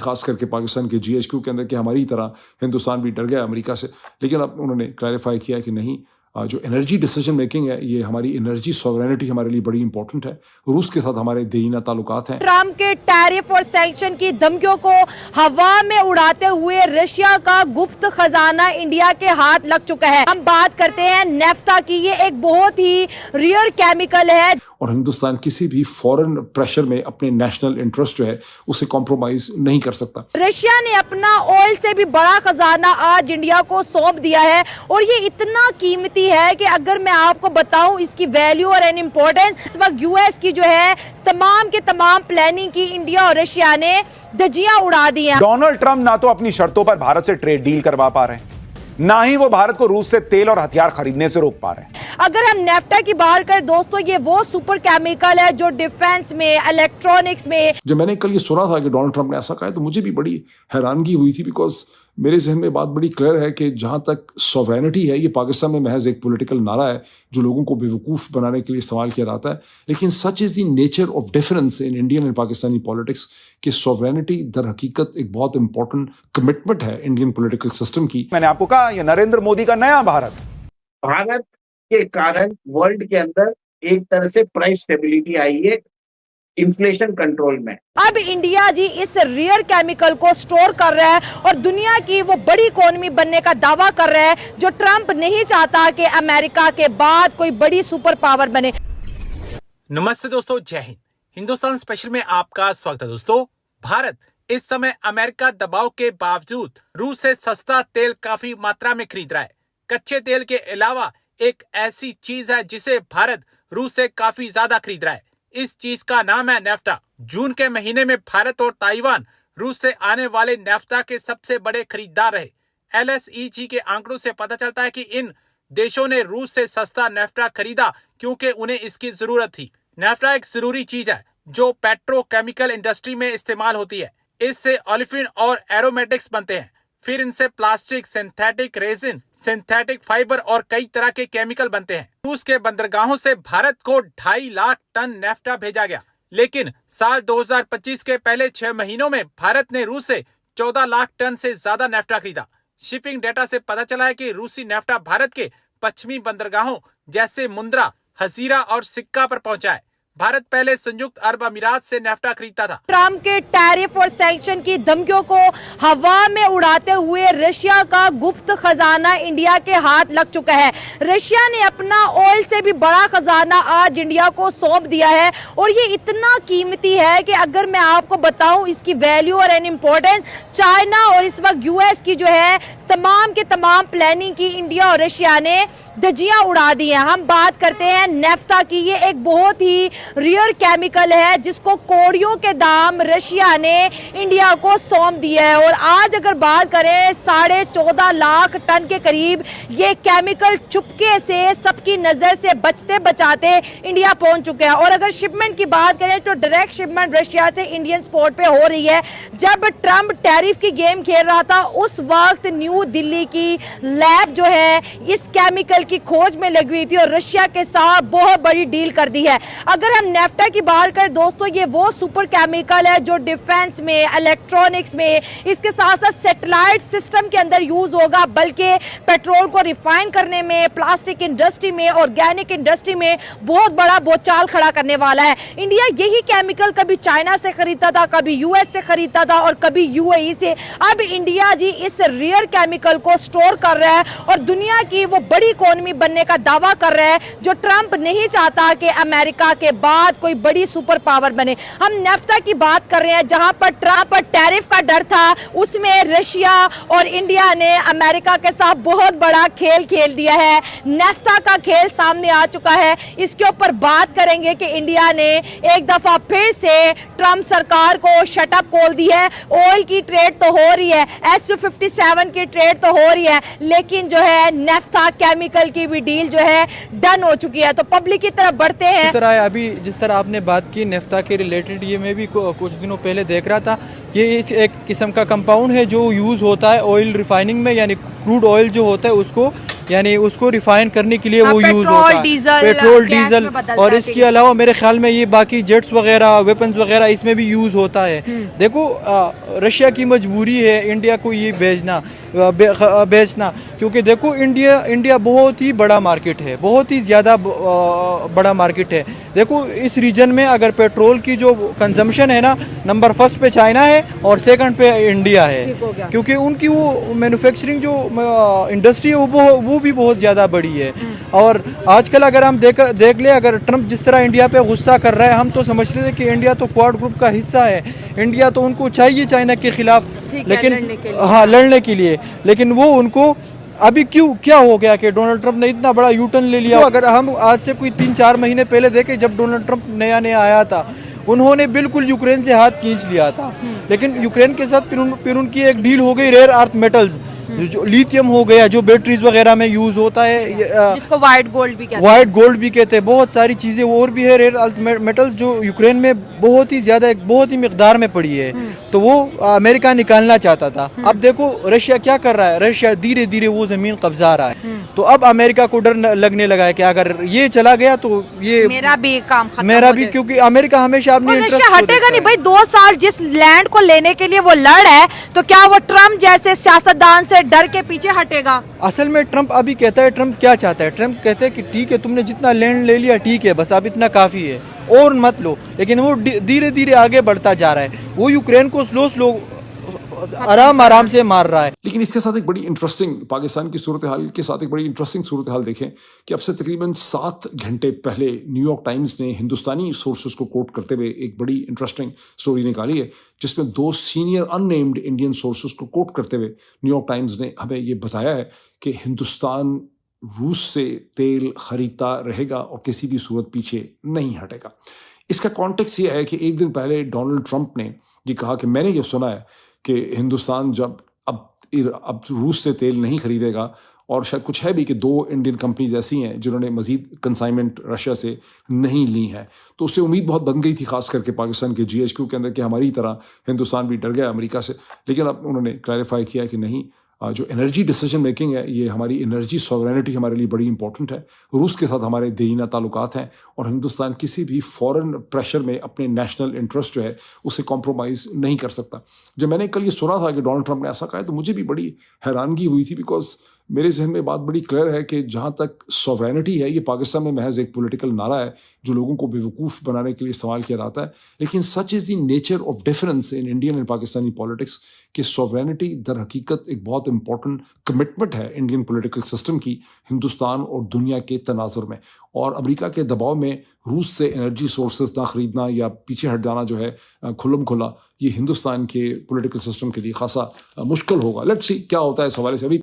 खास करके पाकिस्तान के GHQ के अंदर कि हमारी तरह हिंदुस्तान भी डर गया अमेरिका से। लेकिन अब उन्होंने क्लैरिफाई किया कि नहीं, जो एनर्जी डिसीजन मेकिंग है, ये हमारी एनर्जी सॉवरेनिटी हमारे लिए बड़ी इंपॉर्टेंट है। रूस के साथ हमारे देरीना ताल्लुकात हैं। ट्रम्प के टैरिफ और सैंक्शन की धमकियों को हवा में उड़ाते हुए रशिया का गुप्त खजाना इंडिया के हाथ लग चुका है। हम बात करते हैं नेफ्टा की। ये एक बहुत ही रेयर केमिकल है और हिंदुस्तान किसी भी फॉरेन प्रेशर में अपने नेशनल इंटरेस्ट जो है उसे कॉम्प्रोमाइज नहीं कर सकता। रशिया ने अपना ऑयल से भी बड़ा खजाना आज इंडिया को सौंप दिया है और ये इतना कीमती है कि अगर मैं आपको बताऊं इसकी वैल्यू और एन इम्पोर्टेंस, इस वक्त यूएस की जो है तमाम के तमाम प्लानिंग की इंडिया और रशिया ने धज्जियां उड़ा दी हैं। डोनाल्ड ट्रंप ना तो अपनी शर्तों पर भारत से ट्रेड डील करवा पा रहे हैं, ना ही वो भारत को रूस से तेल और हथियार खरीदने से रोक पा रहे हैं। अगर हम नेफ्टा की बात करें दोस्तों, ये वो सुपर केमिकल है जो डिफेंस में, इलेक्ट्रॉनिक्स में। जब मैंने कल ये सुना था कि डोनाल्ड ट्रंप ने ऐसा कहा है तो मुझे भी बड़ी हैरानगी हुई थी, बिकॉज मेरे जहन में बात बड़ी क्लियर है कि जहां तक सॉवरेनिटी है, ये पाकिस्तान में महज एक पॉलिटिकल नारा है जो लोगों को बेवकूफ़ बनाने के लिए इस्तेमाल किया जाता है। लेकिन such is the nature of difference in Indian and Pakistani politics कि सॉवरेनिटी दर हकीकत एक बहुत इंपॉर्टेंट कमिटमेंट है इंडियन पॉलिटिकल सिस्टम की। मैंने आपको कहा, ये नरेंद्र मोदी का नया भारत के कारण वर्ल्ड के अंदर एक तरह से प्राइस स्टेबिलिटी आई है इन्फ्लेशन कंट्रोल में। अब इंडिया जी इस रेयर केमिकल को स्टोर कर रहा है और दुनिया की वो बड़ी इकोनॉमी बनने का दावा कर रहा है जो ट्रंप नहीं चाहता कि अमेरिका के बाद कोई बड़ी सुपर पावर बने। नमस्ते दोस्तों, जय हिंद। हिंदुस्तान स्पेशल में आपका स्वागत है। दोस्तों, भारत इस समय अमेरिका दबाव के बावजूद रूस से सस्ता तेल काफी मात्रा में खरीद रहा है। कच्चे तेल के अलावा एक ऐसी चीज है जिसे भारत रूस से काफी ज्यादा खरीद रहा है। इस चीज का नाम है नेफ्टा। जून के महीने में भारत और ताइवान रूस से आने वाले नेफ्टा के सबसे बड़े खरीदार रहे। LSEG के आंकड़ों से पता चलता है कि इन देशों ने रूस से सस्ता नेफ्टा खरीदा क्योंकि उन्हें इसकी जरूरत थी। नेफ्टा एक जरूरी चीज है जो पेट्रोकेमिकल इंडस्ट्री में इस्तेमाल होती है। इससे ओलिफिन और एरोमेटिक्स बनते हैं। फिर इनसे plastic, synthetic resin, synthetic fibre और कई तरह के केमिकल बनते हैं। रूस के बंदरगाहों से भारत को 2.5 लाख टन नेफ्टा भेजा गया, लेकिन साल 2025 के पहले 6 महीनों में भारत ने रूस से 14 लाख टन से ज्यादा नेफ्टा खरीदा। शिपिंग डेटा से पता चला है कि रूसी नेफ्टा भारत के पश्चिमी बंदरगाहों जैसे मुंद्रा, हजीरा और सिक्का पर पहुंचा है। भारत पहले संयुक्त अरब अमीरात से नेफ्टा खरीदता था। ट्रम्प के टैरिफ और सैंक्शन की धमकियों को हवा में उड़ाते हुए रशिया का गुप्त खजाना इंडिया के हाथ लग चुका है। रशिया ने अपना ऑयल से भी बड़ा खजाना आज इंडिया को सौंप दिया है और ये इतना कीमती है कि अगर मैं आपको बताऊं इसकी वैल्यू और एन इम्पोर्टेंस, चाइना और इस वक्त यूएस की जो है तमाम के तमाम प्लानिंग की इंडिया और रशिया ने धज्जियां उड़ा दी हैं। हम बात करते हैं नेफ्टा की। ये एक बहुत ही रेयर केमिकल है जिसको करोड़ों के दाम रशिया ने इंडिया को सौंप दिया है और आज अगर बात करें 14.5 लाख टन के करीब ये केमिकल चुपके से सबकी नजर से बचते बचाते इंडिया पहुंच चुके हैं। और अगर शिपमेंट की बात करें तो डायरेक्ट शिपमेंट रशिया से इंडियन पोर्ट पे हो रही है। जब ट्रम्प टैरिफ की गेम खेल रहा था उस वक्त न्यू दिल्ली की लैब जो है इस केमिकल की खोज में लगी हुई थी और रशिया के साथ बहुत बड़ी डील कर दी है। अगर हम नेफ्टा की बात करें दोस्तों, ये वो सुपर केमिकल है जो डिफेंस में, इलेक्ट्रॉनिक्स में, इसके साथ साथ सैटेलाइट सिस्टम के अंदर यूज होगा, बल्कि पेट्रोल को रिफाइन करने में, प्लास्टिक इंडस्ट्री में, ऑर्गेनिक इंडस्ट्री में बहुत बड़ा बोचाल खड़ा करने वाला है। इंडिया यही केमिकल कभी चाइना से खरीदता था, कभी यूएस से खरीदता था और कभी यूएई से। अब इंडिया जी इस रेयर केमिकल को स्टोर कर रहा है और दुनिया की वो बड़ी इकोनॉमी बनने का दावा कर रहा है जो ट्रंप नहीं चाहता कि अमेरिका के बाद कोई बड़ी सुपर पावर बने। हम नेफ्टा की बात कर रहे हैं जहां पर ट्रंप पर टैरिफ का डर था, उसमें रशिया और इंडिया ने अमेरिका के साथ बहुत बड़ा खेल खेल दिया है। नेफ्टा का खेल सामने आ चुका है। इसके ऊपर बात करेंगे कि इंडिया ने एक दफा फिर से ट्रंप सरकार को शटअप खोल दी है। ऑयल की ट्रेड तो हो रही है, S-57 की ट्रेड तो हो रही है, लेकिन जो है नेफ्टा केमिकल की भी डील जो है डन हो चुकी है। तो पब्लिक की तरफ बढ़ते हैं। अभी जिस तरह आपने बात की नेफ्टा के रिलेटेड, ये मैं भी कुछ दिनों पहले देख रहा था। ये इस एक किस्म का कंपाउंड है जो यूज़ होता है ऑयल रिफाइनिंग में, यानी क्रूड ऑयल जो होता है उसको यानी उसको रिफाइन करने के लिए हाँ, वो यूज़ पेट्रोल, होता है, डीजल, पेट्रोल गैस में डीजल। बदलता और है इसके तेल। अलावा मेरे ख्याल में ये बाकी जेट्स वगैरह, वेपन्स वगैरह इसमें भी यूज़ होता है। देखो रशिया की मजबूरी है इंडिया को ये बेचना, क्योंकि देखो इंडिया बहुत ही बड़ा मार्केट है, बहुत ही ज़्यादा बड़ा मार्केट है। देखो इस रीजन में अगर पेट्रोल की जो कंजम्पशन है ना, नंबर फर्स्ट पे चाइना है और सेकंड पे इंडिया है, ठीक हो गया। क्योंकि उनकी वो मैन्युफैक्चरिंग जो इंडस्ट्री है वो भी बहुत ज़्यादा बड़ी है। और आजकल अगर हम देख ले, अगर ट्रम्प जिस तरह इंडिया पे गुस्सा कर रहा है, हम तो समझ रहे थे कि इंडिया तो क्वाड ग्रुप का हिस्सा है, इंडिया तो उनको चाहिए चाइना के खिलाफ, ठीक है, लेकिन लड़ने के लिए। हाँ लड़ने के लिए, लेकिन वो उनको अभी क्या हो गया कि डोनाल्ड ट्रंप ने इतना बड़ा यू टर्न ले लिया। तो अगर हम आज से कोई 3-4 महीने पहले देखें, जब डोनाल्ड ट्रंप नया आया था, उन्होंने बिल्कुल यूक्रेन से हाथ खींच लिया था, लेकिन यूक्रेन के साथ फिर उनकी एक डील हो गई रेयर अर्थ मेटल्स, जो लिथियम हो गया, जो बैटरीज वगैरह में यूज होता है, जिसको व्हाइट गोल्ड भी कहते हैं। वाइट गोल्ड भी कहते हैं, बहुत सारी चीज़ें और भी है रेयर अर्थ मेटल्स जो यूक्रेन में बहुत ही ज़्यादा, बहुत ही मिकदार में पड़ी है, तो वो अमेरिका निकालना चाहता था। अब देखो रशिया क्या कर रहा है, रशिया धीरे धीरे वो ज़मीन कब्जा रहा है, तो अब अमेरिका को डर लगने लगा है कि अगर ये चला गया तो ये मेरा भी काम खत्म मेरा हो भी, जाएगा। क्योंकि अमेरिका हमेशा अपनी और इंटरेस्ट रशिया हटेगा नहीं भाई। 2 साल जिस लैंड को लेने के लिए वो लड़ है, तो क्या वो ट्रम्प जैसे सियासतदान से डर के पीछे हटेगा? असल में ट्रम्प अभी कहता है, ट्रम्प क्या चाहता है, ट्रम्प कहते हैं कि ठीक है तुमने जितना लैंड ले लिया ठीक है, बस अब इतना काफ़ी है और मत लो, लेकिन वो धीरे धीरे आगे बढ़ता जा रहा है, वो यूक्रेन को स्लो आराम से मार रहा है। लेकिन इसके साथ एक बड़ी इंटरेस्टिंग, पाकिस्तान की सूरत हाल के साथ एक बड़ी इंटरेस्टिंग सूरत हाल देखें कि अब से तकरीबन 7 घंटे पहले न्यूयॉर्क टाइम्स ने हिंदुस्तानी सोर्सेज को कोट करते हुए एक बड़ी इंटरेस्टिंग स्टोरी निकाली है, जिसमें 2 सीनियर अननेम्ड इंडियन सोर्सेज को कोट करते हुए न्यूयॉर्क टाइम्स ने हमें ये बताया है कि हिंदुस्तान रूस से तेल खरीदता रहेगा और किसी भी सूरत पीछे नहीं हटेगा। इसका कॉन्टेक्स्ट ये है कि एक दिन पहले डोनाल्ड ट्रंप ने ये कहा कि मैंने ये सुना है कि हिंदुस्तान जब अब रूस से तेल नहीं खरीदेगा, और शायद कुछ है भी कि 2 इंडियन कंपनीज ऐसी हैं जिन्होंने मजीद कंसाइनमेंट रशिया से नहीं ली हैं, तो उससे उम्मीद बहुत बन गई थी, खास करके पाकिस्तान के GHQ के अंदर, कि हमारी तरह हिंदुस्तान भी डर गया अमेरिका से। लेकिन अब उन्होंने क्लैरिफाई किया कि नहीं, जो एनर्जी डिसीजन मेकिंग है, ये हमारी एनर्जी सॉवरेनिटी हमारे लिए बड़ी इंपॉर्टेंट है। रूस के साथ हमारे देरीना ताल्लुकात हैं और हिंदुस्तान किसी भी फॉरेन प्रेशर में अपने नेशनल इंटरेस्ट जो है उसे कॉम्प्रोमाइज़ नहीं कर सकता। जब मैंने कल ये सुना था कि डोनाल्ड ट्रंप ने ऐसा कहा, तो मुझे भी बड़ी हैरानगी हुई थी, बिकॉज मेरे जहन में बात बड़ी क्लियर है कि जहाँ तक सॉवरेनिटी है, ये पाकिस्तान में महज एक पॉलिटिकल नारा है जो लोगों को बेवकूफ़ बनाने के लिए इस्तेमाल किया जाता है। लेकिन such is the nature of difference in Indian and Pakistani politics कि सॉवरेनिटी दर हकीकत एक बहुत इंपॉर्टेंट कमिटमेंट है इंडियन पॉलिटिकल सिस्टम की हिंदुस्तान और दुनिया के तनाजुर में। और अमेरिका के दबाव में रूस से एनर्जी सोर्सेज ना खरीदना या पीछे हट जाना जो है खुल्लम खुला, ये हिंदुस्तान के पॉलिटिकल सिस्टम के लिए खासा मुश्किल होगा। लेट्स सी क्या होता है इस हवाले से। अभी